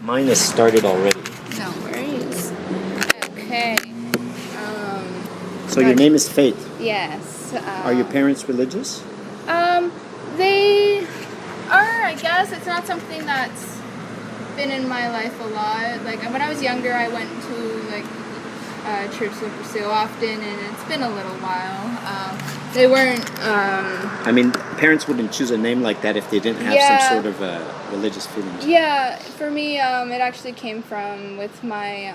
Mine has started already. No worries. Okay. So your name is Faith. Yes. Are your parents religious? They are, I guess. It's not something that's been in my life a lot. Like, when I was younger, I went to, like, church so often, and it's been a little while. They weren't... I mean, parents wouldn't choose a name like that if they didn't have some sort of religious feelings. Yeah, for me, it actually came from with my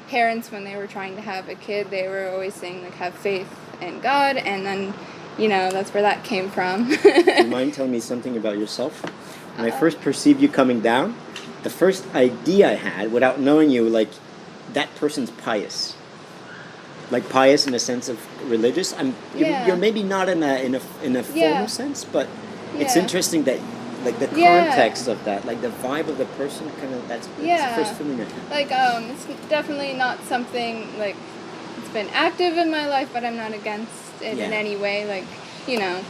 parents when they were trying to have a kid. They were always saying, like, have faith in God, and then, you know, that's where that came from. Do you mind telling me something about yourself? When I first perceived you coming down, the first idea I had, without knowing you, like, that person's pious. Like pious in the sense of religious. You're maybe not in a formal sense, but it's interesting that like the context of that, like the vibe of the person, kind of that's the first feeling I had. Like it's definitely not something like it's been active in my life, but I'm not against it in any way. Like, you know.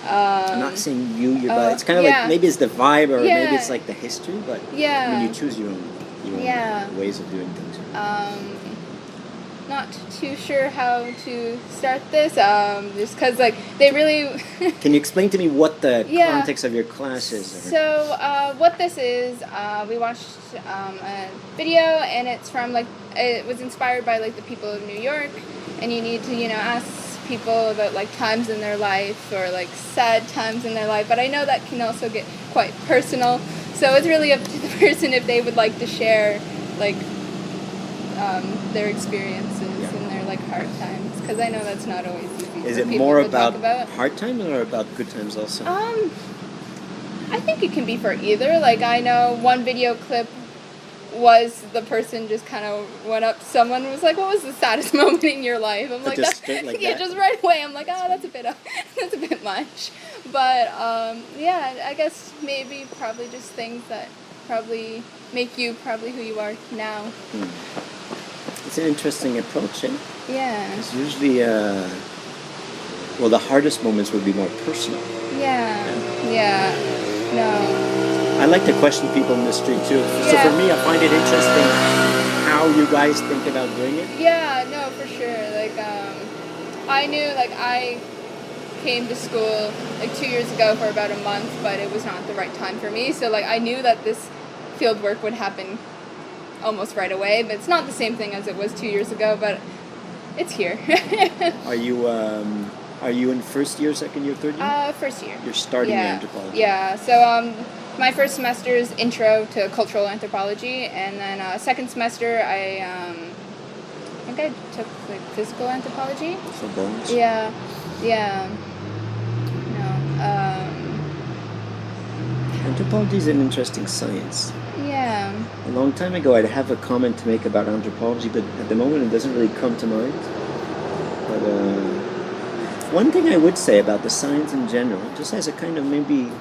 I'm not saying but it's kind of like maybe it's the vibe or maybe it's like the history, but I mean you choose your own ways of doing things. Not too sure how to start this, just because, like, they really... Can you explain to me what the context of your class is? So, what this is, we watched a video, and it's from, like, it was inspired by, like, the people of New York, and you need to, you know, ask people about, like, times in their life, or, like, sad times in their life, but I know that can also get quite personal, so it's really up to the person if they would like to share, like, their experiences and their like hard times, because I know that's not always easy. Is it more about hard times or about good times also? I think it can be for either. Like, I know one video clip was the person just kind of went up to someone and was like, "What was the saddest moment in your life?" I'm like, just right away. I'm like, "Oh, that's a bit much." But I guess probably just things that probably make you probably who you are now. It's an interesting approach, eh? Yeah. It's usually, the hardest moments would be more personal. Yeah. No. I like to question people in the street too. So for me, I find it interesting how you guys think about doing it. Yeah, no, for sure. Like, I knew, like, I came to school, like, 2 years ago for about a month, but it was not the right time for me. So, like, I knew that this field work would happen almost right away, but it's not the same thing as it was 2 years ago, but it's here. Are you in first year, second year, third year? First year. You're starting anthropology. Yeah, so my first semester is intro to cultural anthropology, and then second semester I think I took like physical anthropology. So bones? Yeah. Anthropology is an interesting science. Yeah. A long time ago, I'd have a comment to make about anthropology, but at the moment, it doesn't really come to mind. But one thing I would say about the science in general, just as a kind of maybe,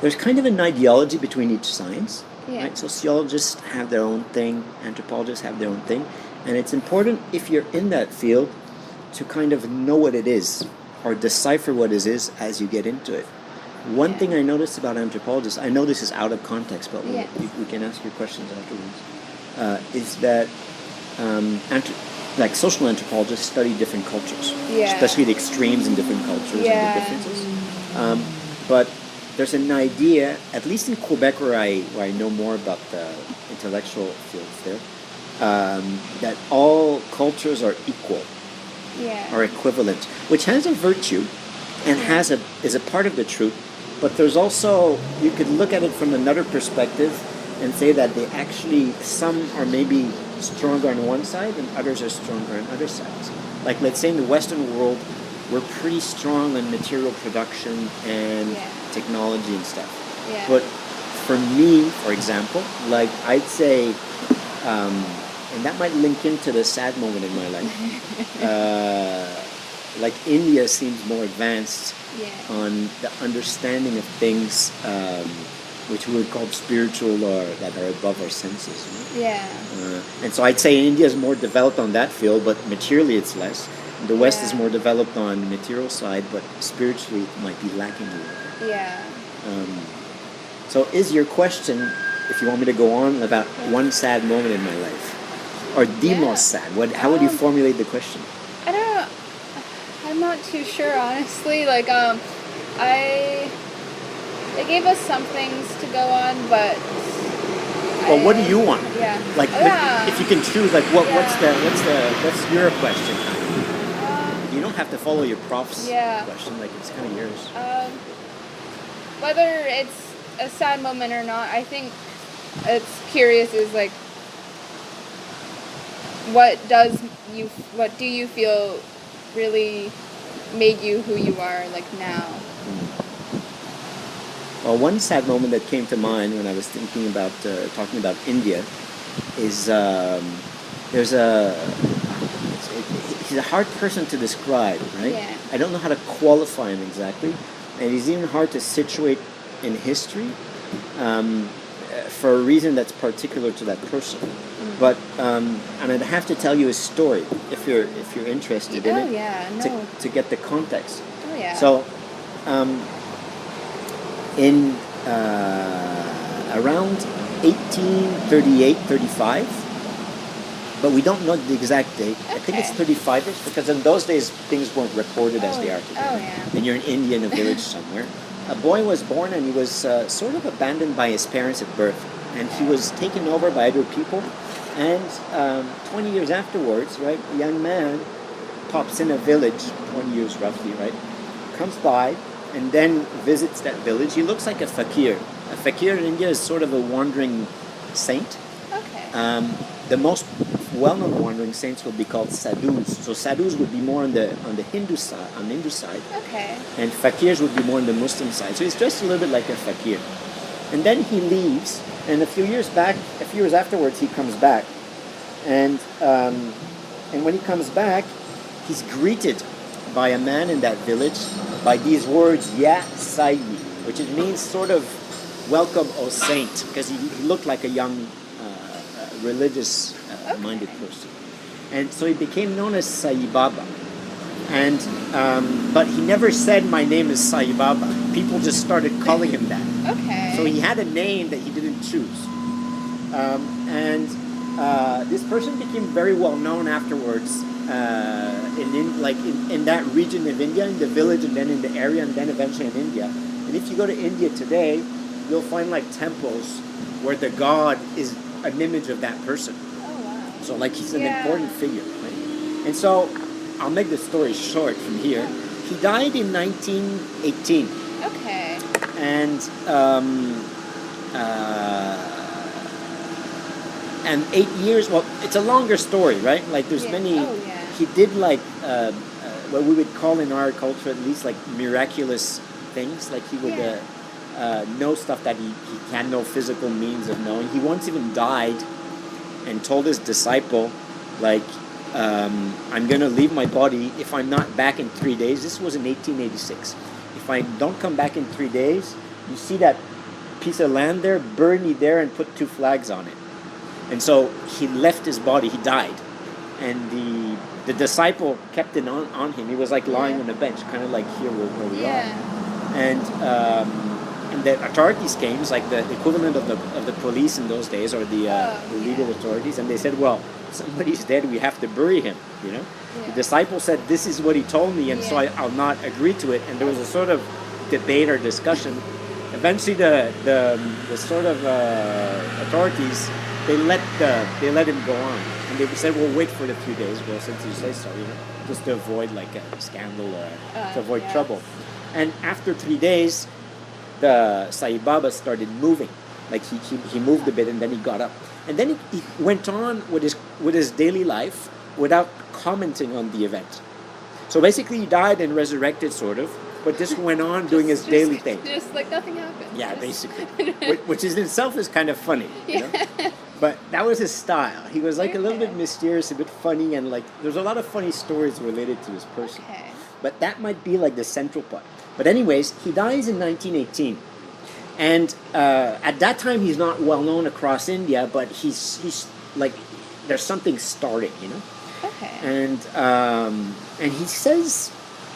there's kind of an ideology between each science. Yeah. Right? Sociologists have their own thing, anthropologists have their own thing, and it's important if you're in that field to kind of know what it is or decipher what it is as you get into it. One thing I noticed about anthropologists, I know this is out of context, but we can ask your questions afterwards, is that like social anthropologists study different cultures, especially the extremes in different cultures and the differences. But there's an idea, at least in Quebec where I know more about the intellectual fields there, that all cultures are equal, are equivalent, which has a virtue and is a part of the truth. But there's also, you could look at it from another perspective and say that they actually, some are maybe stronger on one side and others are stronger on other sides. Like, let's say in the Western world, we're pretty strong in material production and technology and stuff. Yeah. But for me, for example, like I'd say, and that might link into the sad moment in my life, like India seems more advanced on the understanding of things which we would call spiritual or that are above our senses. Right? Yeah. And so I'd say India is more developed on that field, but materially it's less. The West is more developed on the material side, but spiritually it might be lacking a little bit. Yeah. So is your question, if if you want me to go on about one sad moment in my life, or the most sad, how would you formulate the question? I'm not too sure, honestly. Like, they gave us some things to go on, but. Well, what do you want? Yeah. Like, if you can choose, like, what's your question? You don't have to follow your prof's question. Like, it's kind of yours. Whether it's a sad moment or not, I think it's curious. Is like, what do you feel really made you who you are, like, now? Well, one sad moment that came to mind when I was thinking about talking about India is he's a hard person to describe, right? Yeah. I don't know how to qualify him exactly, and he's even hard to situate in history for a reason that's particular to that person. But and I'd have to tell you a story if you're interested in it. To get the context. Oh yeah. So, in around 1838-35, but we don't know the exact date. Okay. I think it's 35ish, because in those days things weren't recorded as they are today. Oh yeah. And you're in India in a village somewhere. A boy was born, and he was sort of abandoned by his parents at birth, and he was taken over by other people. And 20 years afterwards, right, a young man pops in a village, 20 years roughly, right, comes by and then visits that village. He looks like a fakir. A fakir in India is sort of a wandering saint. Okay. The most well-known wandering saints would be called sadhus. So sadhus would be more on the Hindu side, Okay. and fakirs would be more on the Muslim side. So he's dressed a little bit like a fakir. And then he leaves, and a few years afterwards, he comes back, and when he comes back, he's greeted by a man in that village by these words, "Ya Sai," which it means sort of "welcome, O saint," because he looked like a young religious minded person, and so he became known as Sai Baba. And but he never said, "My name is Sai Baba." People just started calling him that. Okay. So he had a name that he didn't choose, and this person became very well known afterwards in that region of India, in the village, and then in the area, and then eventually in India. And if you go to India today, you'll find like temples where the god is an image of that person. Oh wow. So like he's an important figure, right? And so I'll make the story short from here. He died in 1918. Okay. And 8 years. Well, it's a longer story, right? Like there's many. Oh, yeah. He did like what we would call in our culture at least like miraculous things. Like he would know stuff that he had no physical means of knowing. He once even died and told his disciple, like, I'm going to leave my body if I'm not back in 3 days. This was in 1886. If I don't come back in 3 days, you see that piece of land there, bury me there and put 2 flags on it. And so he left his body, he died. And the disciple kept it on him. He was like lying on a bench, kind of like here where we are. And the authorities came, it's like the equivalent of the police in those days, or the legal authorities, and they said, well, somebody's dead, we have to bury him, you know? The disciple said, this is what he told me, and so I'll not agree to it. And there was a sort of debate or discussion. Eventually the sort of authorities, they let him go on. And they said, well, wait for the few days, well, since you say so, you know, just to avoid like a scandal or to avoid trouble. And after 3 days, the Sai Baba started moving. Like he moved a bit, and then he got up. And then he went on with his daily life without commenting on the event. So basically he died and resurrected, sort of, but just went on doing his daily thing. Just like nothing happened. Yeah, basically. Which in itself is kind of funny. You know? But that was his style. He was like a little bit mysterious, a bit funny, and like there's a lot of funny stories related to his person. Okay. But that might be like the central part. But anyways, he dies in 1918. And at that time, he's not well known across India, but he's like, there's something starting, you know? Okay. And he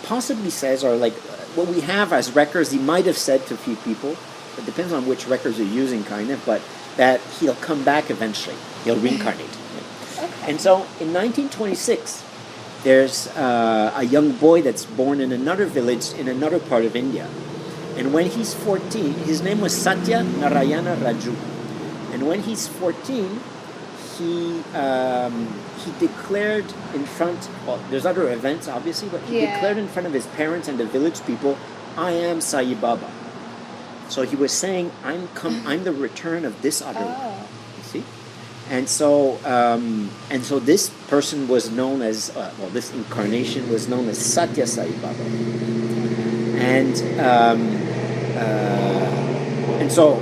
possibly says, or like what we have as records, he might have said to a few people, it depends on which records you're using, kind of, but that he'll come back eventually. He'll reincarnate. Okay. And so in 1926, there's a young boy that's born in another village in another part of India. And when he's 14, his name was Satya Narayana Raju. And when he's 14, he declared in front, well, there's other events obviously, but he declared in front of his parents and the village people, I am Sai Baba. So he was saying, I'm the return of this other one. You see? And so this person was known as, this incarnation was known as Sathya Sai Baba. And so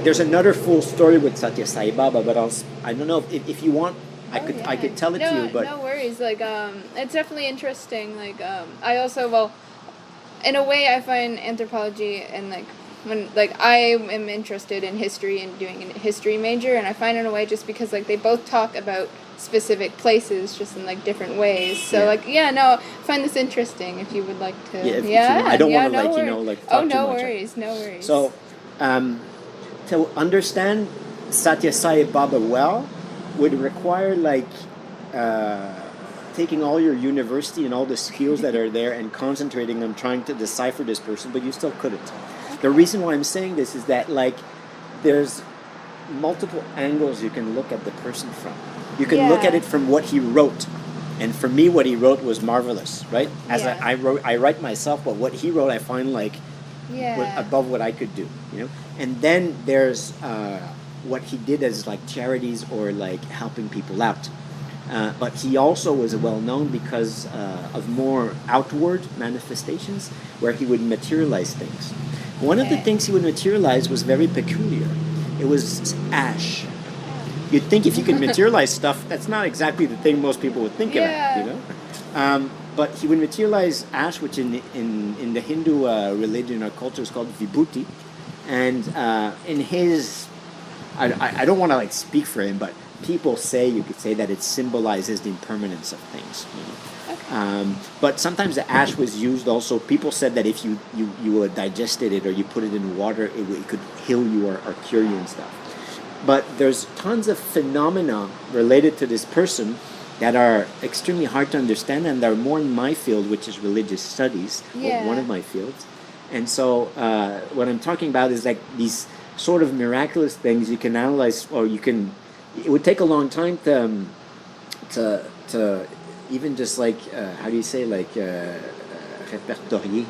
there's another full story with Sathya Sai Baba, but I don't know if you want, I could tell it to you. But no worries. Like it's definitely interesting. Like I also in a way I find anthropology and I am interested in history and doing a history major, and I find in a way just because they both talk about specific places just in different ways. So I find this interesting. If you would like to, I don't want to talk too much. No worries. So, to understand Sathya Sai Baba well would require taking all your university and all the skills that are there and concentrating on trying to decipher this person, but you still couldn't. The reason why I'm saying this is that there's multiple angles you can look at the person from. You can look at it from what he wrote, and for me, what he wrote was marvelous, right? I write myself, but what he wrote, I find above what I could do, And then there's what he did as charities or helping people out. But he also was well known because of more outward manifestations where he would materialize things. One of the things he would materialize was very peculiar. It was ash. You'd think if you could materialize stuff, that's not exactly the thing most people would think about, But he would materialize ash, which in the Hindu religion or culture is called vibhuti. And in his, I don't want to speak for him, but people say, you could say that it symbolizes the impermanence of things, but sometimes the ash was used also. People said that if you digested it or you put it in water, it could heal you or cure you and stuff. But there's tons of phenomena related to this person that are extremely hard to understand, and they're more in my field, which is religious studies, one of my fields. And so what I'm talking about is these sort of miraculous things you can analyze, or you can. It would take a long time to even just how do you say répertorier,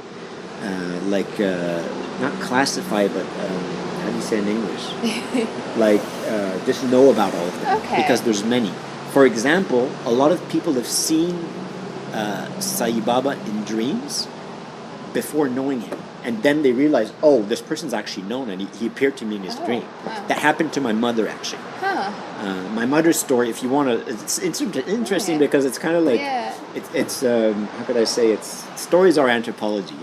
not classify, but how do you say in English? Just know about all of them, because there's many. For example, a lot of people have seen Sai Baba in dreams before knowing him, and then they realize, oh, this person's actually known, and he appeared to me in his dream. Wow. That happened to my mother actually. My mother's story, if you want to, it's interesting because it's kind of it's how could I say, it's stories are anthropology,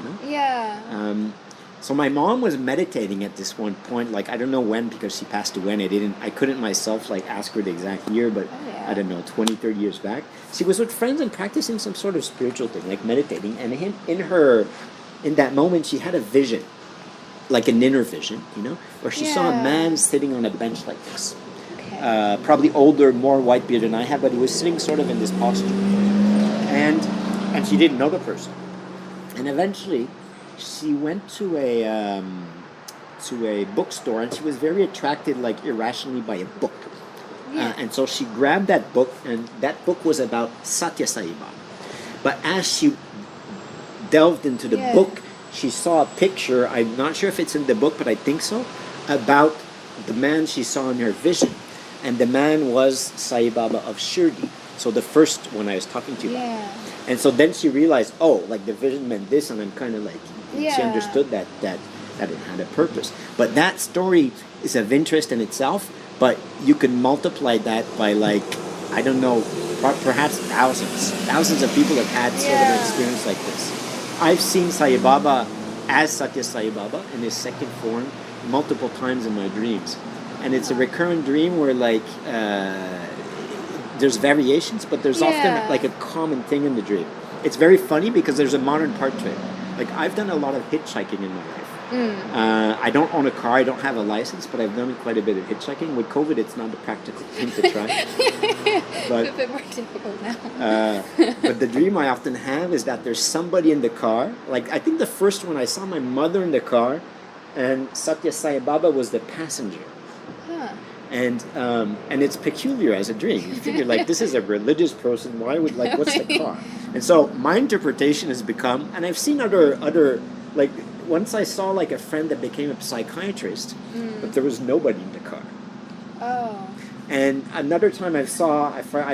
So my mom was meditating at this one point, I don't know when, because she passed away, and I couldn't myself ask her the exact year, but I don't know, 20, 30 years back. She was with friends and practicing some sort of spiritual thing, meditating, and in that moment she had a vision, an inner vision, where she saw a man sitting on a bench like this. Probably older, more white beard than I had, but he was sitting sort of in this posture. And she didn't know the person. And eventually she went to a bookstore, and she was very attracted irrationally by a book. And so she grabbed that book, and that book was about Sathya Sai Baba. But as she delved into the book, she saw a picture, I'm not sure if it's in the book, but I think so, about the man she saw in her vision. And the man was Sai Baba of Shirdi. So the first one I was talking to you about. And so then she realized, the vision meant this, and then kind of she understood that it had a purpose. But that story is of interest in itself, but you can multiply that by I don't know, perhaps thousands of people have had sort of an experience like this. I've seen Sai Baba as Sathya Sai Baba in his second form multiple times in my dreams. And it's a recurrent dream where there's variations, but there's often a common thing in the dream. It's very funny because there's a modern part to it. I've done a lot of hitchhiking in my life. I don't own a car. I don't have a license, but I've done quite a bit of hitchhiking. With COVID, it's not a practical thing to try. But, a bit more difficult now. but the dream I often have is that there's somebody in the car. Like, I think the first one, I saw my mother in the car, and Sathya Sai Baba was the passenger. And it's peculiar as a dream. You figure, like, this is a religious person. Why would, like, what's the car? And so my interpretation has become, and I've seen other like, once I saw, like, a friend that became a psychiatrist, but there was nobody in the car. Oh. And another time I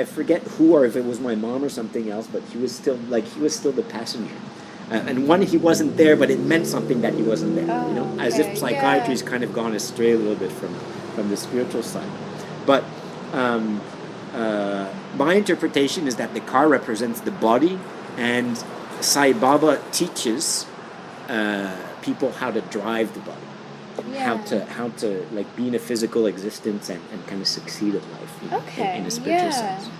forget who, or if it was my mom or something else, but he was still the passenger. And one, he wasn't there, but it meant something that he wasn't there. You know, as if psychiatry's kind of gone astray a little bit from the spiritual side. But my interpretation is that the car represents the body, and Sai Baba teaches people how to drive the body, how to like be in a physical existence and kind of succeed at life, you know, in a spiritual sense.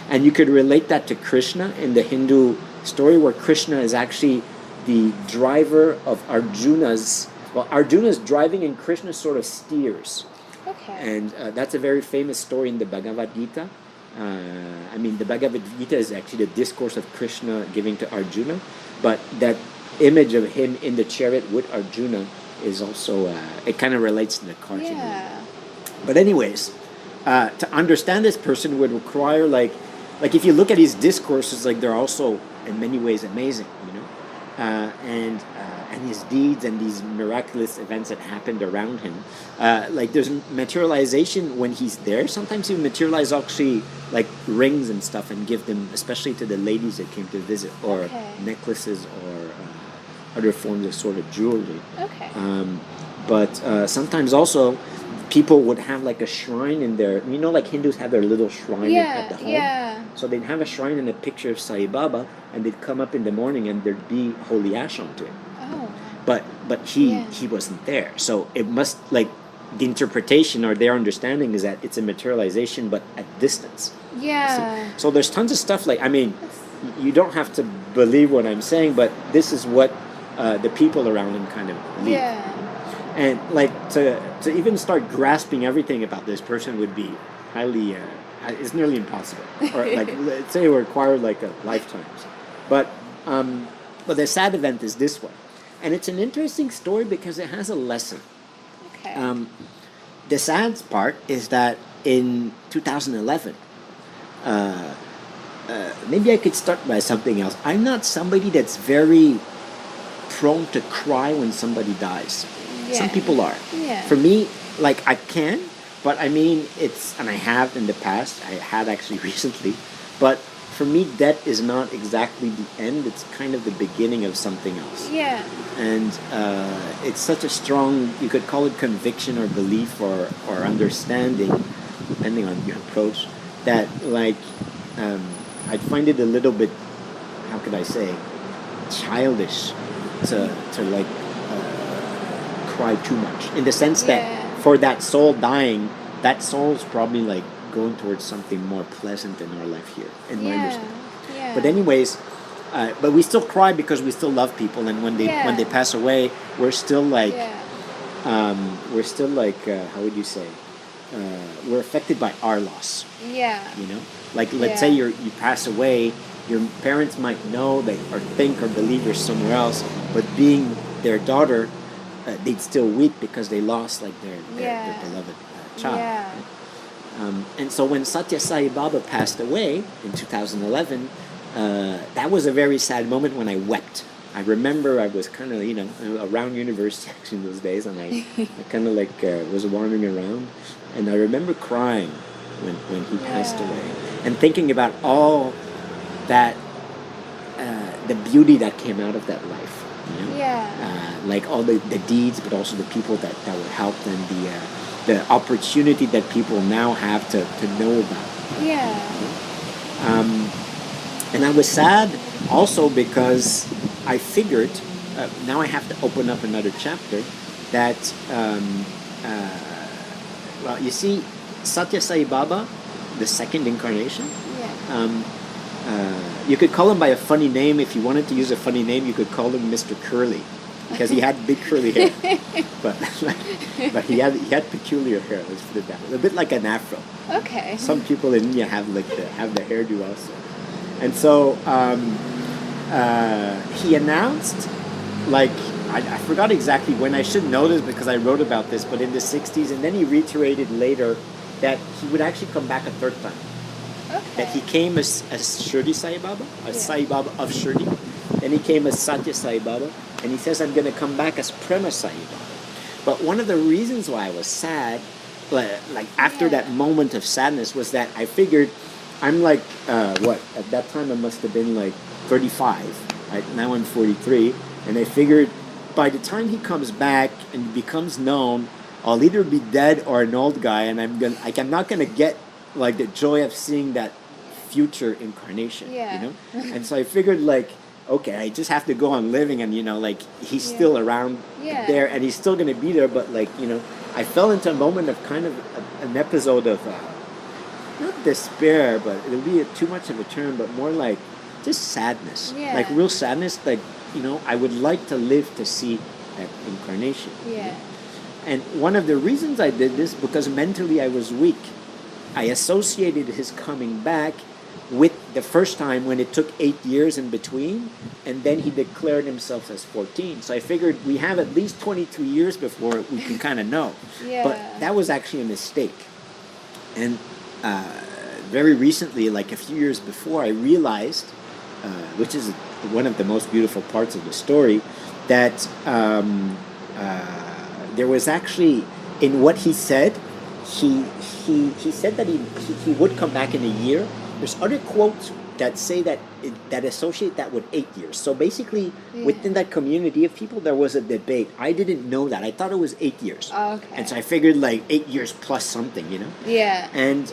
And you could relate that to Krishna in the Hindu story, where Krishna is actually the driver of Arjuna's. Well, Arjuna's driving and Krishna sort of steers. Okay. And that's a very famous story in the Bhagavad Gita. I mean, the Bhagavad Gita is actually the discourse of Krishna giving to Arjuna, but that image of him in the chariot with Arjuna is also, it kind of relates to the cartoon. But anyways, to understand this person would require, like if you look at his discourses, like, they're also in many ways amazing, you know, and his deeds and these miraculous events that happened around him. Like, there's materialization when he's there. Sometimes he would materialize actually like rings and stuff and give them, especially to the ladies that came to visit, or necklaces, or other forms of sort of jewelry. But sometimes also people would have like a shrine in their, you know, like Hindus have their little shrine at the home. So they'd have a shrine and a picture of Sai Baba, and they'd come up in the morning and there'd be holy ash onto it. But he wasn't there. So it must, like, the interpretation or their understanding is that it's a materialization, but at distance. So there's tons of stuff, like, I mean, you don't have to believe what I'm saying, but this is what the people around him kind of believe. And, like, to even start grasping everything about this person would be highly, it's nearly impossible. Or, like, let's say it would require, like, a lifetimes. But the sad event is this one. And it's an interesting story because it has a lesson. The sad part is that in 2011, maybe I could start by something else. I'm not somebody that's very prone to cry when somebody dies. Some people are. For me, like, I can, but I mean, and I have in the past, I had actually recently, but for me, death is not exactly the end, it's kind of the beginning of something else. And it's such a strong, you could call it conviction or belief or understanding, depending on your approach, that, like, I'd find it a little bit, how could I say, childish to like, cry too much, in the sense that for that soul dying, that soul's probably like going towards something more pleasant in our life here, in my understanding. But anyways, but we still cry because we still love people, and when they pass away, we're still like how would you say, we're affected by our loss. You know, like, let's say you pass away, your parents might know or think or believe you're somewhere else, but being their daughter, they'd still weep because they lost, like, their beloved child. And so when Sathya Sai Baba passed away in 2011, that was a very sad moment when I wept. I remember I was kind of, you know, around university actually in those days, and I kind of like was wandering around, and I remember crying when he passed away, and thinking about all that, the beauty that came out of that life. You know? Like all the deeds, but also the people that were helped, and the opportunity that people now have to know about. You know? And I was sad also because I figured, now I have to open up another chapter, that, well, you see, Sathya Sai Baba, the second incarnation, you could call him by a funny name. If you wanted to use a funny name, you could call him Mr. Curly. because he had big curly hair, but but he had peculiar hair. Let's put it that way. A bit like an afro. Okay. Some people in India have the hairdo also, and so he announced, like, I forgot exactly when. I should know this because I wrote about this, but in the 60s, and then he reiterated later that he would actually come back a third time. Okay. That he came as Shirdi Sai Baba, Sai Baba of Shirdi. Then he came as Sathya Sai Baba, and he says, I'm going to come back as Prema Sai Baba. But one of the reasons why I was sad, like after that moment of sadness, was that I figured I'm like, at that time I must have been like 35, right? Now I'm 43, and I figured by the time he comes back and becomes known, I'll either be dead or an old guy, and I'm not gonna get like the joy of seeing that future incarnation. Yeah. You know? And so I figured, like, okay, I just have to go on living, and like he's still around there, and he's still gonna be there, but like, I fell into a moment of kind of an episode of not despair, but it'll be too much of a term, but more like just sadness, like real sadness. Like, I would like to live to see that incarnation. Yeah. And one of the reasons I did this, because mentally I was weak. I associated his coming back with the first time when it took 8 years in between, and then he declared himself as 14. So I figured we have at least 22 years before we can kind of know. Yeah. But that was actually a mistake. And very recently, like a few years before, I realized, which is one of the most beautiful parts of the story, that there was actually, in what he said, he said that he would come back in a year. There's other quotes that say that associate that with 8 years. So basically, within that community of people, there was a debate. I didn't know that. I thought it was 8 years. Oh, okay. And so I figured like 8 years plus something, Yeah. And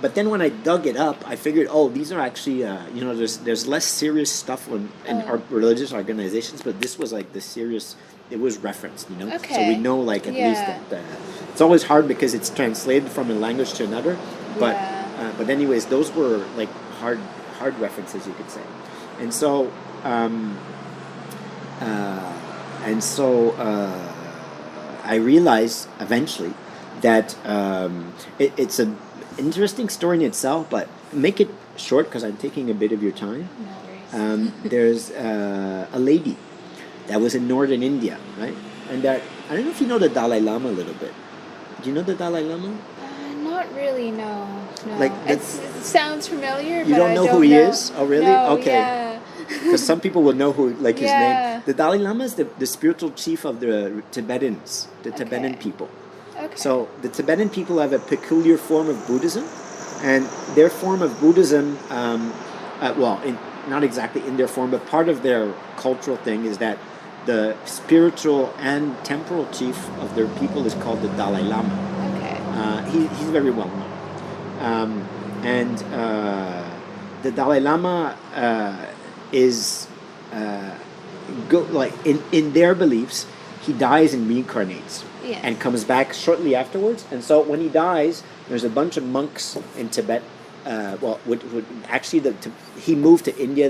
but then when I dug it up, I figured, these are actually there's less serious stuff in our religious organizations, but this was like the serious. It was referenced, Okay. So we know, like, at least that it's always hard because it's translated from a language to another. But but anyways, those were like hard references, you could say. And so I realized eventually that it's an interesting story in itself, but make it short because I'm taking a bit of your time. No worries. There's a lady that was in northern India, right? And that, I don't know if you know the Dalai Lama a little bit. Do you know the Dalai Lama? Not really, no. Like it sounds familiar, you but don't know who he is? Oh, really? No, okay. Yeah. Because some people will know who, like, his name. The Dalai Lama is the spiritual chief of the Tibetans, the Tibetan people. Okay. So the Tibetan people have a peculiar form of Buddhism, and their form of Buddhism, not exactly in their form, but part of their cultural thing is that the spiritual and temporal chief of their people is called the Dalai Lama. Okay. He's very well known. And the Dalai Lama is, in their beliefs, he dies and reincarnates. Yeah. And comes back shortly afterwards. And so when he dies, there's a bunch of monks in Tibet. He moved to India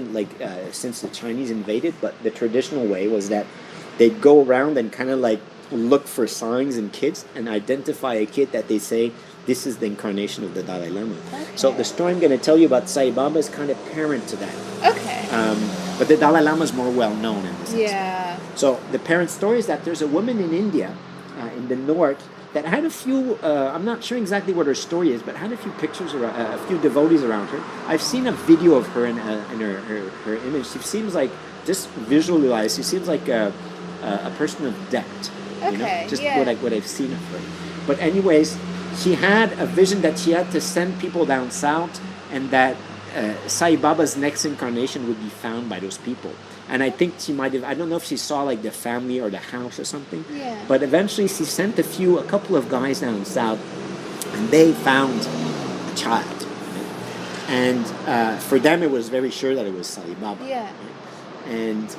since the Chinese invaded, but the traditional way was that they'd go around and kind of like look for signs in kids and identify a kid that they say this is the incarnation of the Dalai Lama. Okay. So the story I'm going to tell you about Sai Baba is kind of parent to that. Okay. But the Dalai Lama is more well known in this sense. Yeah. So the parent story is that there's a woman in India, in the north, that had a few, I'm not sure exactly what her story is, but had a few pictures, a few devotees around her. I've seen a video of her and her image. She seems like, just visualized, she seems like a person of depth. Okay, Just yeah. what I've seen of her. But anyways, she had a vision that she had to send people down south, and that Sai Baba's next incarnation would be found by those people. And I think she might have, I don't know if she saw like the family or the house or something. Yeah. But eventually she sent a couple of guys down south, and they found a child. And for them it was very sure that it was Sai Baba. Yeah. And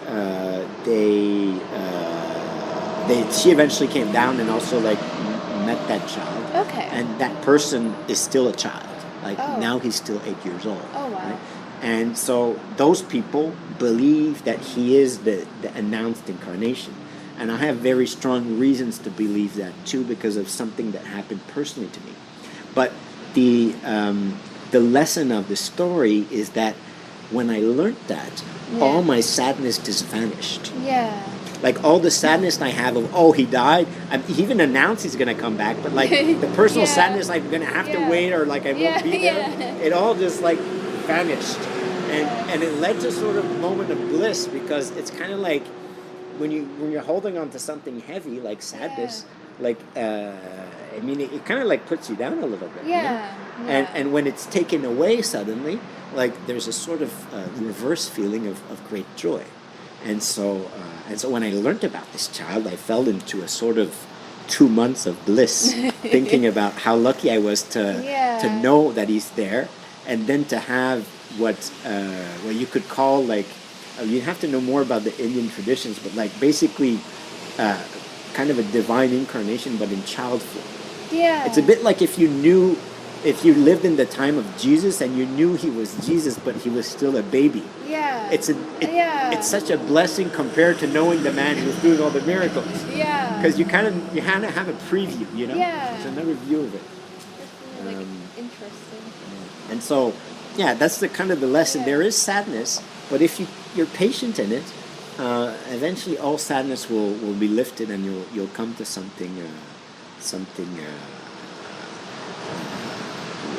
she eventually came down and also like met that child. Okay. And that person is still a child. Like now he's still 8 years old. Oh, wow. Right? And so those people believe that he is the announced incarnation. And I have very strong reasons to believe that too, because of something that happened personally to me. But the lesson of the story is that when I learned that, all my sadness just vanished. Yeah. Like all the sadness I have of, oh, he died. He even announced he's going to come back. But like the personal sadness, like I'm going to have to wait, or like I won't be there. It all just like vanished. And it led to sort of a moment of bliss, because it's kind of like when you're holding on to something heavy like sadness, like I mean it kind of like puts you down a little bit. And when it's taken away suddenly, like there's a sort of reverse feeling of great joy. And so when I learned about this child, I fell into a sort of 2 months of bliss, thinking about how lucky I was to know that he's there, and then to have what you could call like, you have to know more about the Indian traditions, but like basically kind of a divine incarnation, but in child form. Yeah. It's a bit like if you lived in the time of Jesus and you knew he was Jesus, but he was still a baby. Yeah. It's such a blessing compared to knowing the man who was doing all the miracles. Yeah. Because you kind of have a preview, you know? Yeah. It's another view of it. That's really interesting. And so, that's the kind of the lesson. Yeah. There is sadness, but if you're patient in it, eventually all sadness will be lifted, and you'll come to something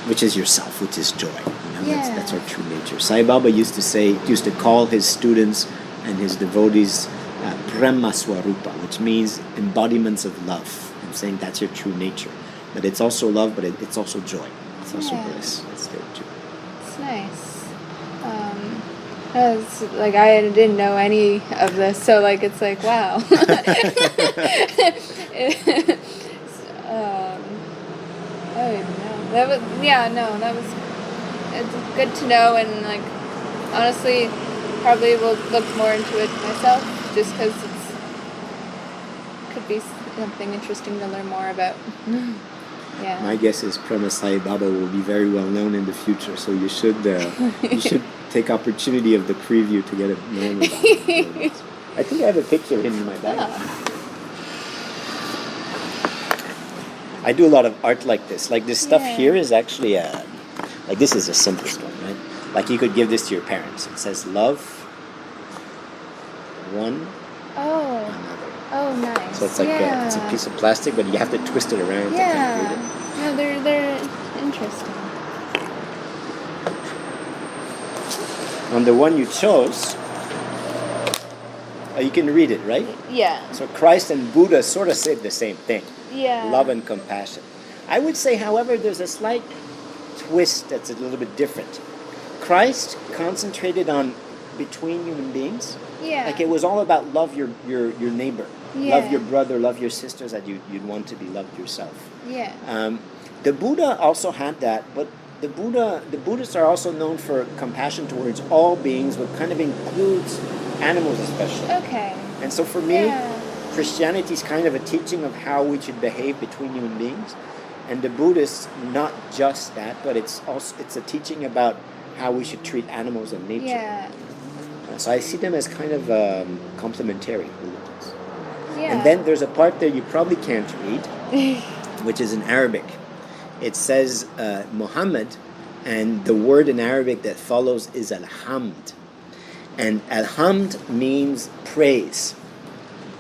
which is yourself, which is joy. That's our true nature. Sai Baba used to call his students and his devotees Prema Swarupa, which means embodiments of love. I'm saying that's your true nature. But it's also love, but it's also joy. It's also bliss. It's very true. It's nice. It's like I didn't know any of this, so like it's like wow. I don't even know. It's good to know, and like honestly, probably will look more into it myself, just because could be something interesting to learn more about. Yeah. My guess is Prema Sai Baba will be very well known in the future, so you should take opportunity of the preview to get it known about it. I think I have a picture in my bag. I do a lot of art like this. Like this stuff here is actually like this is the simplest one, right? Like you could give this to your parents. It says love one another. Oh, nice. So it's like it's a piece of plastic, but you have to twist it around to kind of read it. No, they're interesting. On the one you chose, you can read it, right? Yeah. So Christ and Buddha sort of say the same thing. Yeah. Love and compassion. I would say, however, there's a slight twist that's a little bit different. Christ concentrated on between human beings. Yeah. Like it was all about love your neighbor. Yeah. Love your brother, love your sisters as you'd want to be loved yourself. Yeah. The Buddha also had that, but the Buddhists are also known for compassion towards all beings, but kind of includes animals especially. Okay. And so for me, Christianity is kind of a teaching of how we should behave between human beings, and the Buddhists not just that, but it's a teaching about how we should treat animals and nature. Yeah. So I see them as kind of complementary religions. Yeah. And then there's a part there you probably can't read, which is in Arabic. It says Muhammad, and the word in Arabic that follows is alhamd. And alhamd means praise,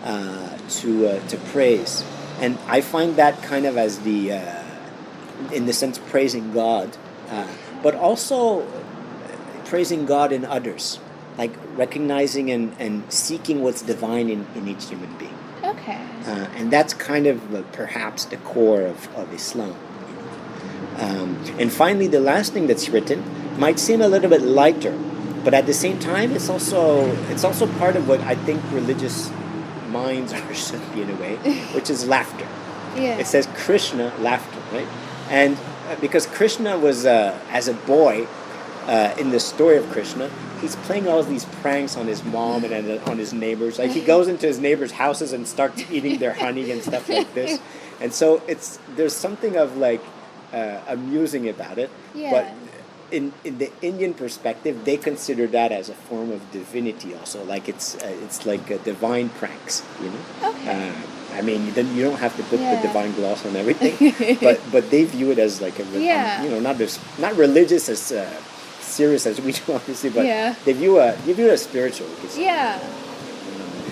to praise. And I find that kind of as in the sense praising God, but also praising God in others, like recognizing and seeking what's divine in each human being. Okay. And that's kind of perhaps the core of Islam. And finally, the last thing that's written might seem a little bit lighter, but at the same time, it's also part of what I think religious minds are should be in a way, which is laughter. Yeah. It says Krishna, laughter, right? And because Krishna was as a boy, in the story of Krishna, he's playing all these pranks on his mom and on his neighbors. Like he goes into his neighbors' houses and starts eating their honey and stuff like this. And so there's something of like amusing about it. Yeah. But in the Indian perspective, they consider that as a form of divinity also. Like it's like divine pranks, you know. Okay. I mean, then you don't have to put the divine gloss on everything, but they view it as like a you know, not religious as serious as we do obviously, but they view it as spiritual. Yeah.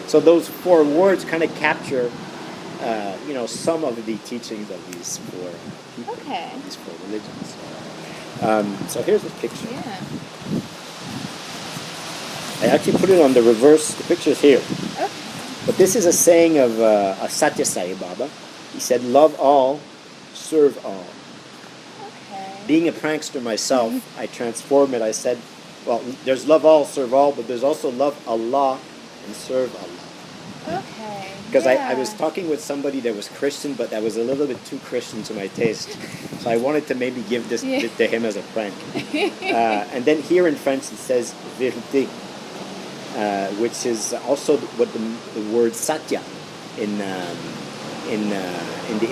So those 4 words kind of capture, you know, some of the teachings of these 4 people, these 4 religions. So here's the picture. Yeah. I actually put it on the reverse. The picture's here. Okay. But this is a saying of Sathya Sai Baba. He said, "Love all, serve all." Okay. Being a prankster myself, I transform it. I said, well, there's love all, serve all, but there's also love Allah and serve Allah. Okay. Because I was talking with somebody that was Christian, but that was a little bit too Christian to my taste. So I wanted to maybe give this to him as a prank. And then here in French it says vérité, which is also what the word satya in the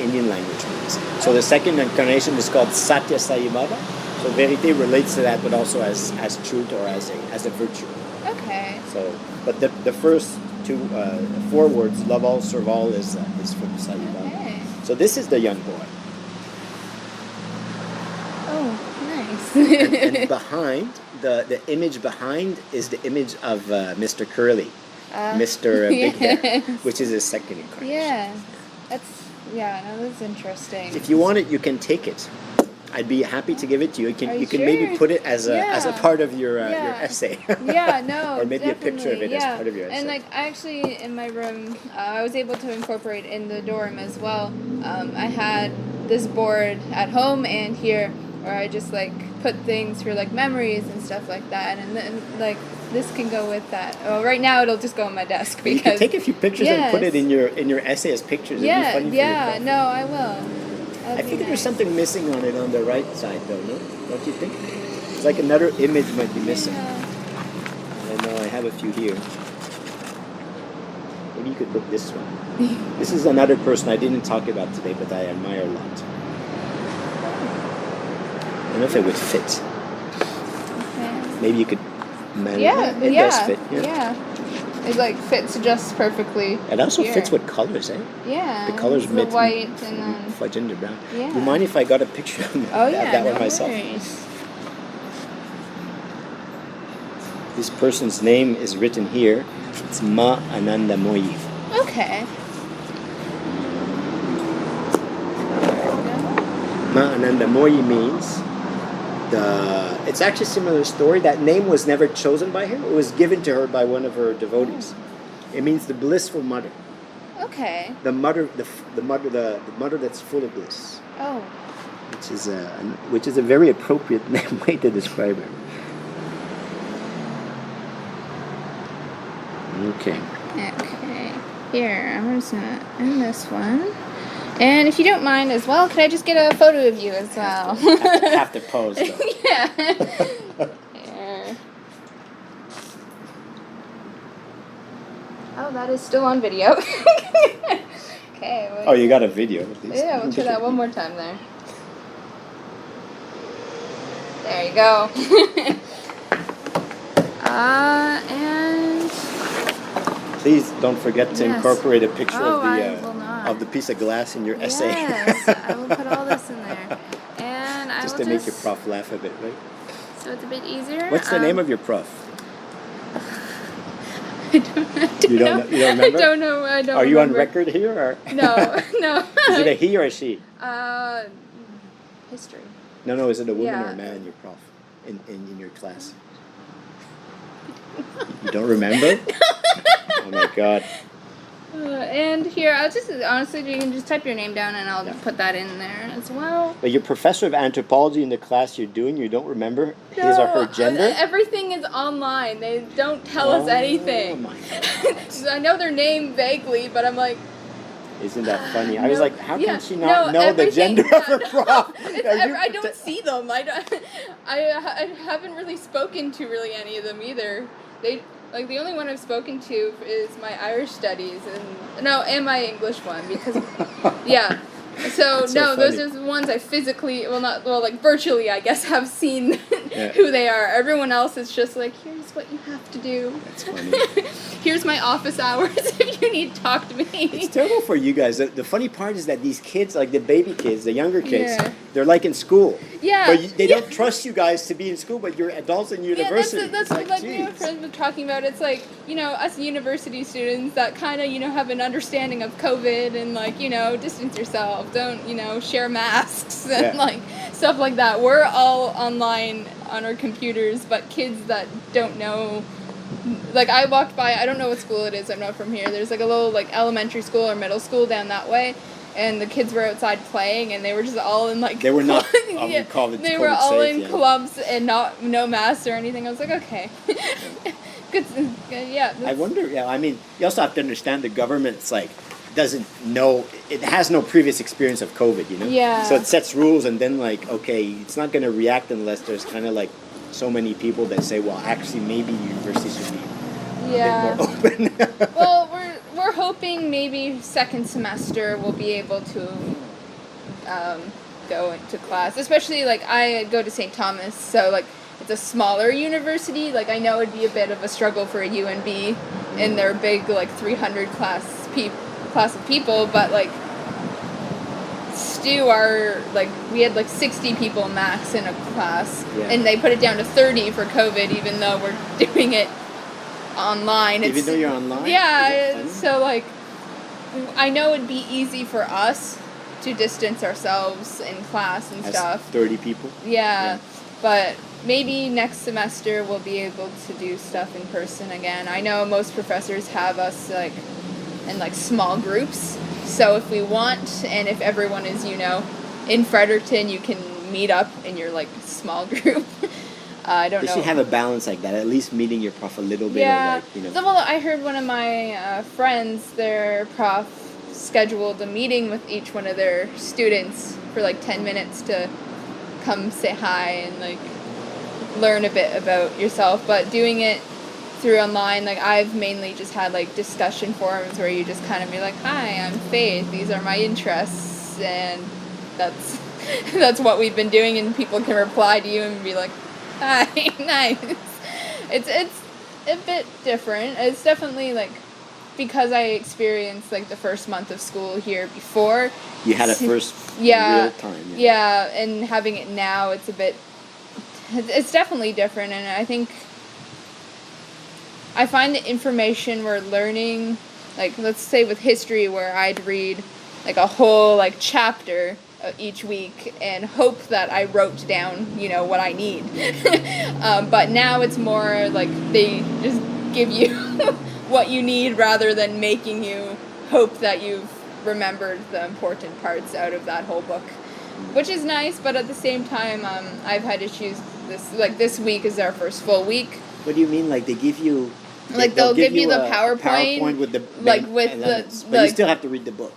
Indian language means. So the second incarnation is called Sathya Sai Baba. So vérité relates to that, but also as truth or as a virtue. Okay. So, but the first 4 words, love all, serve all, is from Sai Baba. Okay. So this is the young boy. Oh, nice. and behind, the image behind is the image of Mr. Curly, Mr. Big Hair, which is his second incarnation. Yeah. That's interesting. If you want it, you can take it. I'd be happy to give it to you. You can maybe put it as a part of your essay. No, or maybe definitely. a picture of it as part of your essay. And like I actually in my room, I was able to incorporate in the dorm as well. I had this board at home and here where I just like put things for like memories and stuff like that, and then like this can go with that. Well, right now it'll just go on my desk because you can take a few pictures and put it in your essay as pictures. It'd be funny for you. No, I will. I think there's something missing on it on the right side, though, no? Don't you think? It's like another image might be missing. I know, I have a few here. Maybe you could put this one. This is another person I didn't talk about today, but I admire a lot. I don't know if it would fit. Okay. Maybe you could manage it. It does fit. Yeah. It like fits just perfectly. It also fits with colors, eh? Yeah. The colors the mix white and then fudge into brown. Yeah. Do you mind if I got a picture of that one myself? Worries. This person's name is written here. It's Ma Ananda Moyi. Okay. Ma Ananda Moyi means it's actually a similar story. That name was never chosen by her. It was given to her by one of her devotees. It means the blissful mother. Okay. The mother that's full of bliss. Oh. Which is a very appropriate way to describe her. Okay. Okay. Here, I'm just gonna end this one. And if you don't mind as well, could I just get a photo of you as well? Have to pose, though. Yeah. Here. Oh, that is still on video. Okay. Oh, you got a video at least. Yeah, we'll try that one more time there. There you go. And please don't forget to incorporate a picture of the piece of glass in your essay. Yes, I will put all this in there. And just to make your prof laugh a bit, right? So it's a bit easier. What's the name of your prof? I don't you don't remember? I don't know. I don't Are you remember. on record here? Or? No. Is it a he or a she? History. No, is it a woman or a man, your prof, in your class? You don't remember? Oh my God. And here, I'll just, honestly, you can just type your name down and I'll put that in there as well. But your professor of anthropology in the class you're doing, you don't remember his or her gender? Everything is online. They don't tell us anything. Oh my God. So I know their name vaguely, but I'm like... Isn't that funny? I was like, how can she not know the gender of her prof? I don't see them. I haven't really spoken to really any of them either. Like the only one I've spoken to is my Irish studies and my English one because So those are the ones I physically, like virtually, I guess, have seen who they are. Everyone else is just like, here's what you have to do. That's funny. Here's my office hours if you need to talk to me. It's terrible for you guys. The funny part is that these kids, like the baby kids, the younger kids, they're like in school. Yeah. But they don't trust you guys to be in school, but you're adults in university. Yeah, that's what like, me and friends were talking about. It's like, us university students that kind of, have an understanding of COVID and like, distance yourself. Don't, share masks and like stuff like that. We're all online on our computers, but kids that don't know. Like, I walked by, I don't know what school it is, I'm not from here. There's, like, a little, like, elementary school or middle school down that way, and the kids were outside playing, and they were just all in, like... They were not They were all in clubs and no masks or anything. I was like, okay. Good, yeah. I wonder, you also have to understand the government's, like, doesn't know, it has no previous experience of COVID, Yeah. So it sets rules, and then, like, okay, it's not going to react unless there's kind of, like, so many people that say, well, actually, maybe universities should be a bit more open. Well, we're hoping maybe second semester we'll be able to go into class. Especially, like, I go to St. Thomas, so, like, it's a smaller university. Like, I know it'd be a bit of a struggle for a UNB in their big, like, 300 class of people, but, like, we had like 60 people max in a class, and they put it down to 30 for COVID, even though we're doing it online. Even though you're online? Yeah, so like, I know it'd be easy for us to distance ourselves in class and stuff. 30 people? Yeah, but maybe next semester we'll be able to do stuff in person again. I know most professors have us like in like small groups. So if we want, and if everyone is, in Fredericton, you can meet up in your, like, small group. I don't know. They should have a balance like that, at least meeting your prof a little bit. Yeah. Or like, Well, I heard one of my friends, their prof, scheduled a meeting with each one of their students for, like, 10 minutes to come say hi and, like, learn a bit about yourself. But doing it through online, like, I've mainly just had, like, discussion forums where you just kind of be like, hi, I'm Faith, these are my interests, and that's what we've been doing, and people can reply to you and be like, hi, nice. It's a bit different. It's definitely, like, because I experienced, like, the first month of school here before. You had a first real time. Yeah, and having it now, it's definitely different, and I find the information we're learning, like, let's say with history, where I'd read, like, a whole, like, chapter each week and hope that I wrote down, what I need. But now it's more, like, they just give you what you need rather than making you hope that you've remembered the important parts out of that whole book. Which is nice, but at the same time, I've had issues this week is our first full week. What do you mean? Like, they give you... Like, they'll give you the PowerPoint with the... Like, with the... But you still have to read the book.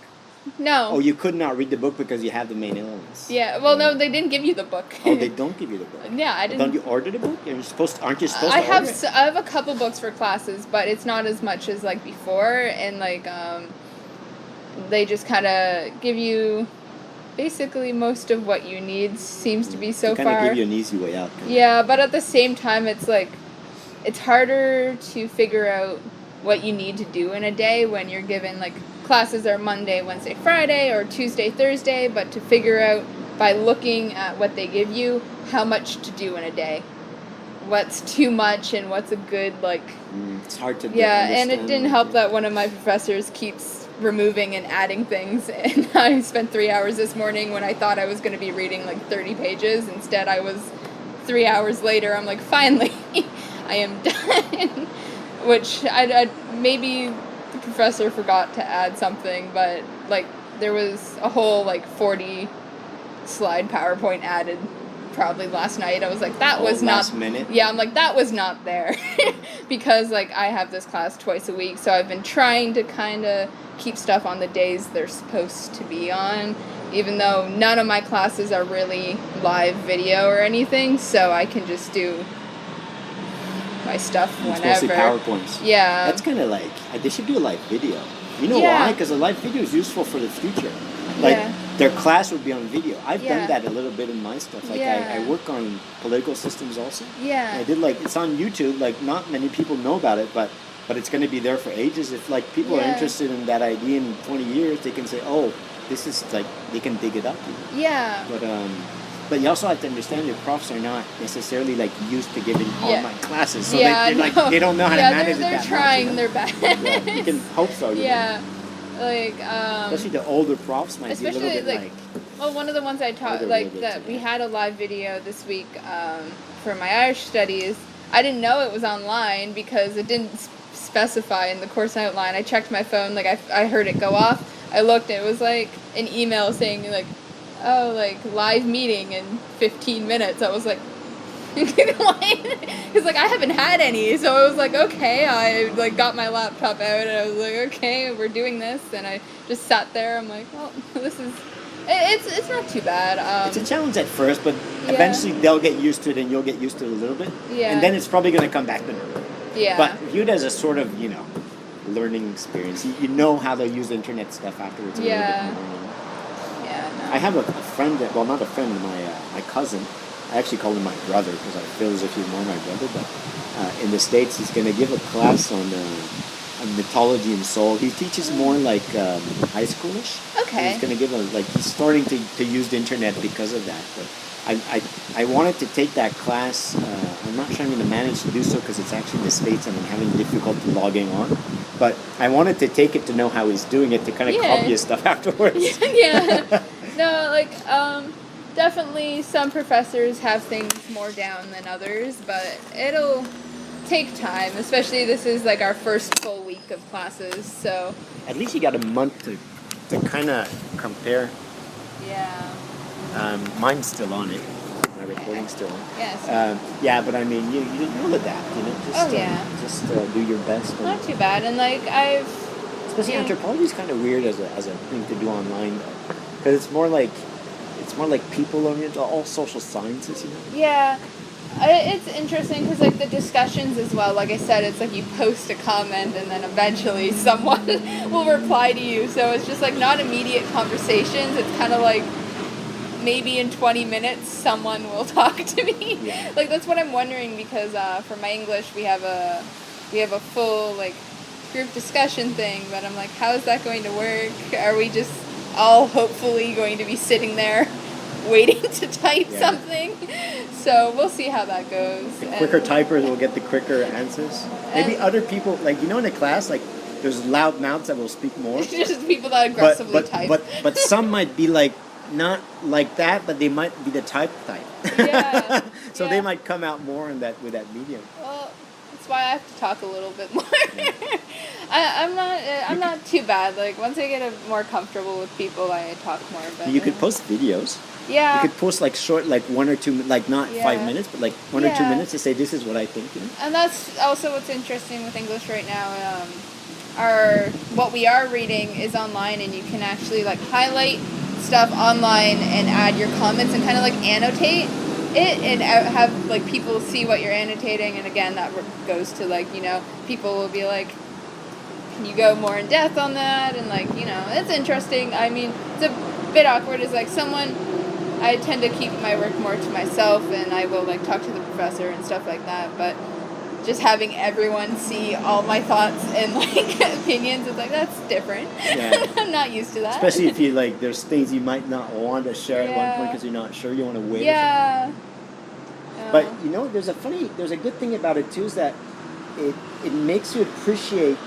No. Oh, you could not read the book because you have the main elements. Yeah, well, no, they didn't give you the book. Oh, they don't give you the book? Yeah, I didn't... Don't you order the book? Aren't you supposed to order it? I have a couple books for classes, but it's not as much as, like, before, and, like, they just kind of give you... Basically, most of what you need seems to be so far. Kind of give you an easy way out. Yeah, but at the same time, it's like, it's harder to figure out what you need to do in a day when you're given, like, classes are Monday, Wednesday, Friday, or Tuesday, Thursday, but to figure out by looking at what they give you, how much to do in a day. What's too much and what's a good, like... it's hard to and it didn't help that one of my professors keeps removing and adding things, and I spent 3 hours this morning when I thought I was going to be reading like 30 pages. Instead, I was 3 hours later, I'm like, finally, I am done. Which I maybe the professor forgot to add something, but like there was a whole like 40 slide PowerPoint added probably last night. I was like, that was not last minute. Yeah, I'm like, that was not there. Because like I have this class twice a week, so I've been trying to kind of keep stuff on the days they're supposed to be on, even though none of my classes are really live video or anything, so I can just do my stuff whenever. It's mostly PowerPoints. Yeah. That's kind of like, they should do a live video. You know why? Because a live video is useful for the future. Like, their class would be on video. I've Yeah. done that a little bit in my stuff. Like Yeah. I work on political systems also. Yeah. I did it's on YouTube. Like not many people know about it, but it's going to be there for ages. If like people are Yeah. interested in that idea in 20 years, they can say, oh, this is like they can dig it up. Yeah. But you also have to understand that profs are not necessarily like used to giving Yeah. online classes, so Yeah, they don't know how to manage they're it that trying much, their best. Yeah, you can hope so. You know? Yeah. Like Especially the older profs might be a little bit like well, one of the ones I taught, Older like little that bits, we yeah. had a live video this week for my Irish studies. I didn't know it was online because it didn't specify in the course outline. I checked my phone, like I heard it go off. I looked, and it was like an email saying like, oh, like live meeting in 15 minutes. I was like, because like I haven't had any, so I was like, okay. I like got my laptop out and I was like, okay, we're doing this, and I just sat there. I'm like, well, this is it's not too bad. it's a challenge at first, but Yeah. eventually they'll get used to it, and you'll get used to it a little bit, Yeah. and then it's probably going to come back to normal. Yeah. But viewed as a sort of learning experience, you know how to use internet stuff afterwards. Yeah. A little bit more. Yeah. No. I have a friend that, well, not a friend, my cousin. I actually call him my brother because I feel as if he's more my brother. But in the States, he's going to give a class on mythology and soul. He teaches more like high schoolish. Okay. He's going to give he's starting to use the internet because of that. But I wanted to take that class. I'm not sure I'm going to manage to do so because it's actually in the States and I'm having difficulty logging on. But I wanted to take it to know how he's doing it to kind of Yeah. copy his stuff afterwards. Yeah. No, like definitely some professors have things more down than others, but it'll take time. Especially this is like our first full week of classes, so At least you got a month to kind of compare. yeah. Mine's still on it. My recording's still on. Yes. Yeah, but I mean, you'll adapt, Just, Oh, yeah. Just do your best. Not too bad, and like I've Especially yeah. anthropology is kind of weird as a thing to do online, though, because it's more like people oriented, all social sciences, Yeah, it's interesting because like the discussions as well. Like I said, it's like you post a comment and then eventually someone will reply to you. So it's just like not immediate conversations. It's kind of like maybe in 20 minutes someone will talk to me. Yeah. Like that's what I'm wondering because for my English we have a full like group discussion thing. But I'm like, how is that going to work? Are we just all hopefully going to be sitting there waiting to type something? So we'll see how that goes. The quicker typers will get the quicker answers. Maybe other people, like in a class, like there's loud mouths that will speak more. Just people that aggressively type. But some might be like not like that, but they might be the type. Yeah. So Yeah. they might come out more in that with that medium. Well, that's why I have to talk a little bit more. I'm not too bad. Like once I get more comfortable with people, I talk more. But You could post videos. Yeah. You could post like short, like 1 or 2, like not Yeah. 5 minutes, but like 1 or 2 Yeah. minutes to say this is what I think. And that's also what's interesting with English right now. What we are reading is online, and you can actually like highlight stuff online and add your comments and kind of like annotate it and have like people see what you're annotating. And again, that goes to like people will be like, can you go more in depth on that? And like it's interesting. I mean, it's a bit awkward. It's like I tend to keep my work more to myself, and I will like talk to the professor and stuff like that. But just having everyone see all my thoughts and like opinions, it's like that's different. Yeah. I'm not used to that. Especially if you like, there's things you might not want to share at one point because you're not sure, you want to wait. Yeah. But there's a good thing about it too, is that it makes you appreciate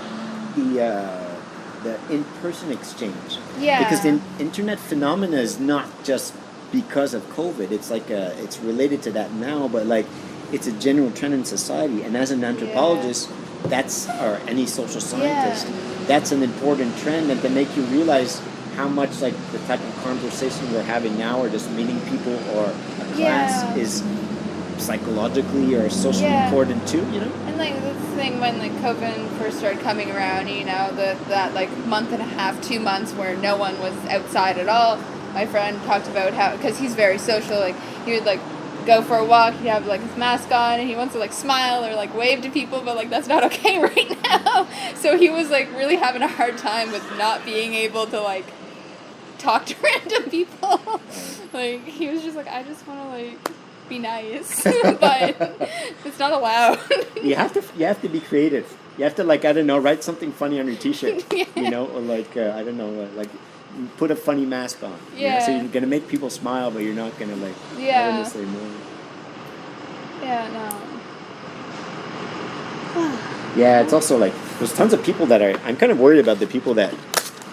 the in-person exchange. Yeah. Because the internet phenomena is not just because of COVID. It's like it's related to that now, but like it's a general trend in society. And as an anthropologist, or any social scientist, that's an important trend, and to make you realize how much like the type of conversation we're having now, or just meeting people or a class is psychologically or socially important too, And like the thing when like COVID first started coming around, that like month and a half, 2 months where no one was outside at all. My friend talked about how, because he's very social, like he would like go for a walk, he'd have like his mask on, and he wants to like smile or like wave to people, but like that's not okay right now. So he was like really having a hard time with not being able to like talk to random people. Like, he was just like, I just want to, like, be nice. But it's not allowed. You have to be creative. You have to, like, I don't know, write something funny on your t-shirt. Yeah. You know, or like, I don't know, like, put a funny mask on. Yeah. You know? So you're going to make people smile, but you're not going to, like, Yeah. honestly more. Yeah, no. Yeah, it's also like, there's tons of people that I'm kind of worried about the people that,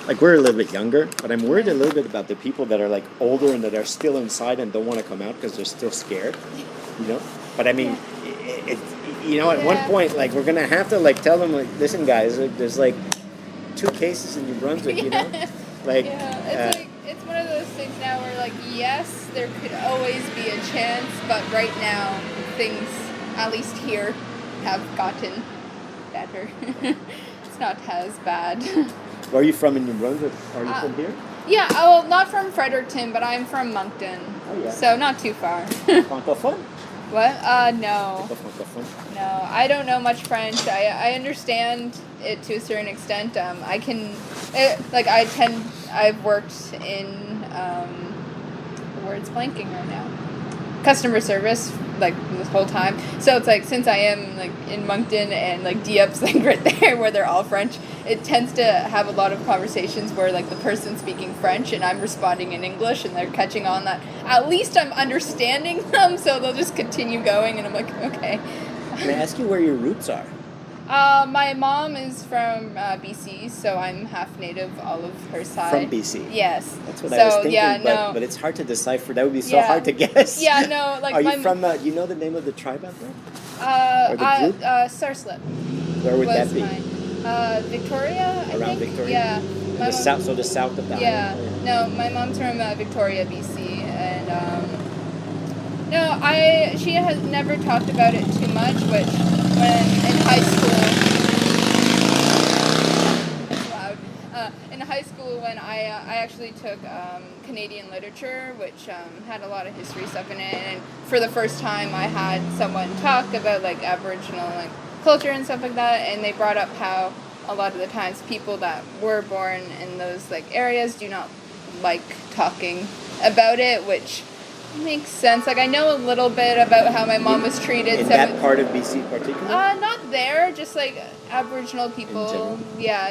like, we're a little bit younger, but I'm worried a little bit about the people that are, like, older and that are still inside and don't want to come out because they're still scared, you know? But I mean, you know, at one point, like, we're going to have to, like, tell them, like, listen, guys, like, there's, like, 2 cases in New Brunswick, you know? Like, it's one of those things now where, like, yes, there could always be a chance, but right now, things, at least here, have gotten better. It's not as bad. Where are you from in New Brunswick? Are you from here? Yeah, well, not from Fredericton, but I'm from Moncton. Oh, yeah. So not too far. Francophone? What? No. Francophone? No, I don't know much French. I understand it to a certain extent. I've worked in, the word's blanking right now. Customer service, like, this whole time. So it's like, since I am, like, in Moncton and, like, Diep's, like, right there where they're all French, it tends to have a lot of conversations where, like, the person's speaking French and I'm responding in English and they're catching on that at least I'm understanding them, so they'll just continue going and I'm like, okay. Can I ask you where your roots are? My mom is from BC, so I'm half native, all of her side. From BC? Yes. That's what I was thinking, yeah, but it's hard to decipher. That would be so hard to guess. Yeah, no, like, are you from, do you know the name of the tribe out there? Or the group? Sarslip. Where would that be? Mine. Victoria, I Around think. Victoria? Yeah. The south of the island? Yeah. No, my mom's from Victoria, BC, and she has never talked about it too much, which when in high school, that's loud. In high school, when I actually took Canadian literature, which had a lot of history stuff in it, and for the first time I had someone talk about, like, Aboriginal, like, culture and stuff like that, and they brought up how a lot of the times people that were born in those, like, areas do not like talking about it, which makes sense. Like, I know a little bit about how my mom was treated. In that part of BC in particular? Not there, just, like, Aboriginal people,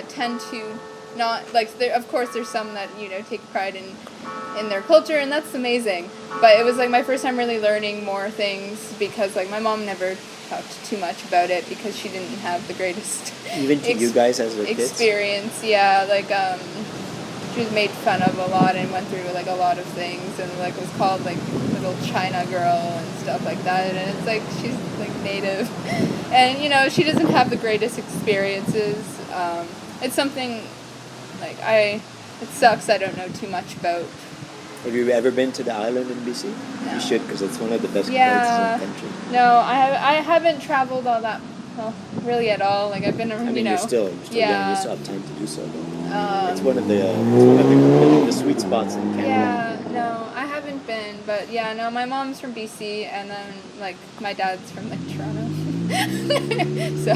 tend to not, like, of course there's some that, you know, take pride in their culture, and that's amazing. But it was, like, my first time really learning more things because, like, my mom never talked too much about it because she didn't have the greatest even to you guys as a experience. Yeah, like, she was made fun of a lot and went through, like, a lot of things, and, like, was called, like, little China girl and stuff like that, and it's like she's, like, native and, you know, she doesn't have the greatest experiences. It's something, like, it sucks I don't know too much about. Have you ever been to the island in BC? No. You should, because it's one of the best places in the country. No, I haven't traveled all that, well, really at all. Like, I've been, you're still young. You still have time to do so. It's one of the sweet spots in Canada. Yeah, no, I haven't been, but yeah, no, my mom's from BC, and then, like, my dad's from, like, Toronto. So,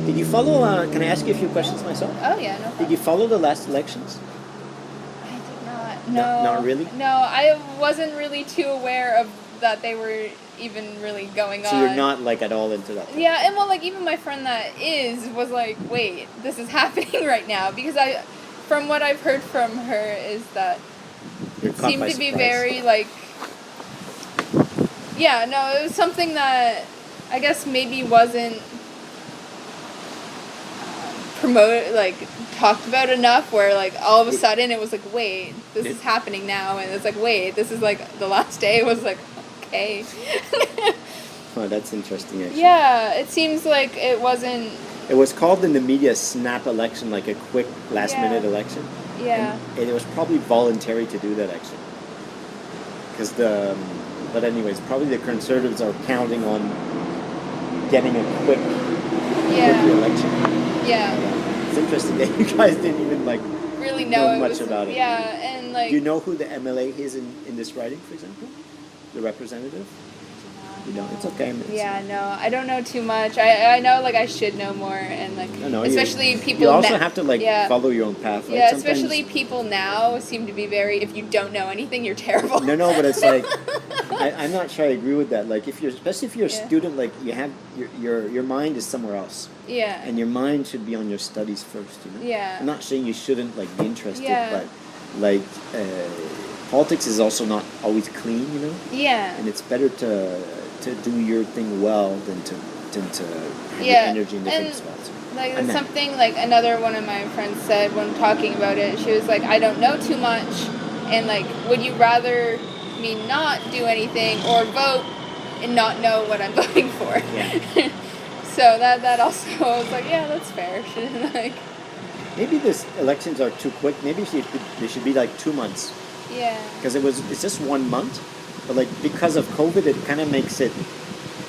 Did you follow? Can I ask you a few questions myself? Oh yeah, no problem. Did you follow the last elections? I did not. No. Not really? No, I wasn't really too aware of that they were even really going on. So you're not, like, at all into that? Yeah, and, well, like, even my friend that was like, wait, this is happening right now, because from what I've heard from her is that it seemed to be very, like, yeah, no, it was something that I guess maybe wasn't talked about enough, where, like, all of a sudden it was like, wait, this is happening now, and it's like, wait, this is, like, the last day. It was like, okay. Oh, that's interesting, actually. Yeah, it seems like it wasn't... It was called in the media snap election, like a quick last-minute election. Yeah. And it was probably voluntary to do that, actually. But anyways, probably the Conservatives are counting on getting a quick election. Yeah. It's interesting that you guys didn't even, like, really know much about it. Yeah, and, like... Do you know who the MLA is in this riding, for example? The representative? You know, it's okay. Yeah, no, I don't know too much. I know, like, I should know more, and, like, especially people... You also have to, like, follow your own path. Like, yeah, especially people now seem to be very, if you don't know anything, you're terrible. No, but it's like, I'm not sure I agree with that. Like, especially if you're a student, like, you have, your mind is somewhere else. Yeah. And your mind should be on your studies first, you know? Yeah. I'm not saying you shouldn't, like, be interested, but, like, politics is also not always clean, you know? Yeah. And it's better to do your thing well than to have your energy in different spots. Like, that's something, like, another one of my friends said when talking about it. She was like, I don't know too much, and, like, would you rather me not do anything or vote and not know what I'm voting for? Yeah. So that also, I was like, yeah, that's fair. Like, maybe these elections are too quick. Maybe they should be, like, 2 months. Yeah. Because it's just 1 month. But, like, because of COVID, it kind of makes it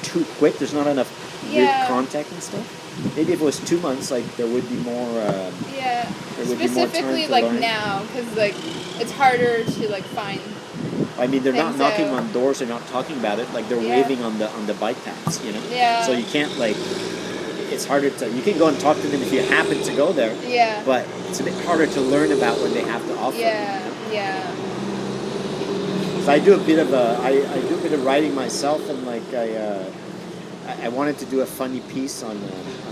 too quick. There's not enough real contact and stuff. Maybe if it was 2 months, like, there would be more... yeah. There would specifically, be more time to like, learn. now, because, like, it's harder to, like, find... I mean, they're not knocking on doors. They're not talking about it. Like, they're waving on the bike paths, you know? Yeah. So you can't, like... It's harder to... You can go and talk to them if you happen to go there. Yeah. But it's a bit harder to learn about what they have to offer. Yeah, yeah. So I do a bit of writing myself, and like I wanted to do a funny piece on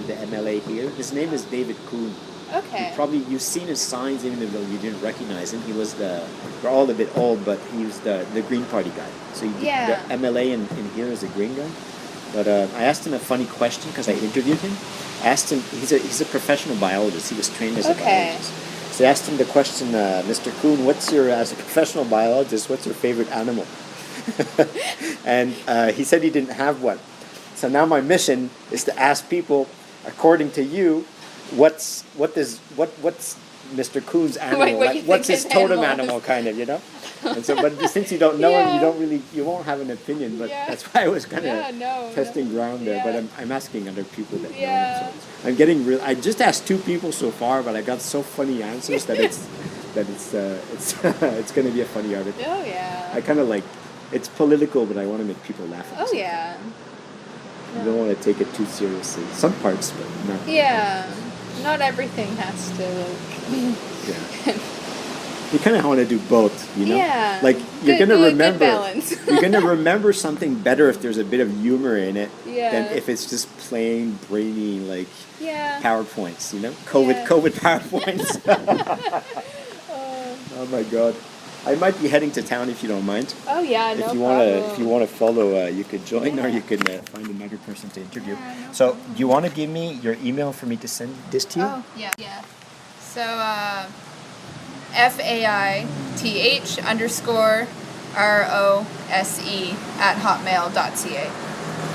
the MLA here. His name is David Kuhn. Okay. You've seen his signs even though you didn't recognize him. He was we're all a bit old, but he was the Green Party guy. So the MLA in here is a Green guy. But I asked him a funny question because I interviewed him. I asked him. He's a professional biologist. He was trained as a biologist. So I asked him the question, Mr. Kuhn, as a professional biologist, what's your favorite animal? And he said he didn't have one. So now my mission is to ask people, according to you, what's Mr. Kuhn's animal? What's his totem animal, kind of, you know? And so, but since you don't know him, you won't have an opinion. But that's why I was kind of testing ground there. But I'm asking other people that know. So I'm getting real. I just asked 2 people so far, but I got so funny answers that it's going to be a funny article. Oh yeah. I kind of like it's political, but I want to make people laugh. At yeah. You don't want to take it too seriously. Some parts, but not. Yeah. Not everything has to like. Yeah. You kind of want to do both, you know? Yeah. Like you're gonna remember. Good balance. You're gonna remember something better if there's a bit of humor in it than if it's just plain brainy like PowerPoints, you know? COVID PowerPoints. Oh my God. I might be heading to town if you don't mind. Oh yeah, no problem. If you want to follow, you could join or you could find another person to interview. Yeah, no so, problem. do you want to give me your email for me to send this to you? Oh yeah. So FAITH_ROSE@hotmail.ca.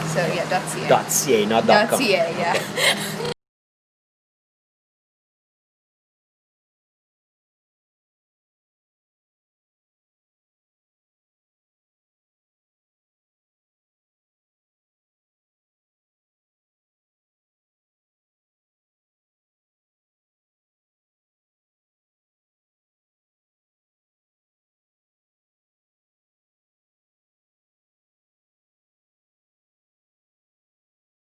So yeah, .ca. .ca, not .com. .ca, yeah.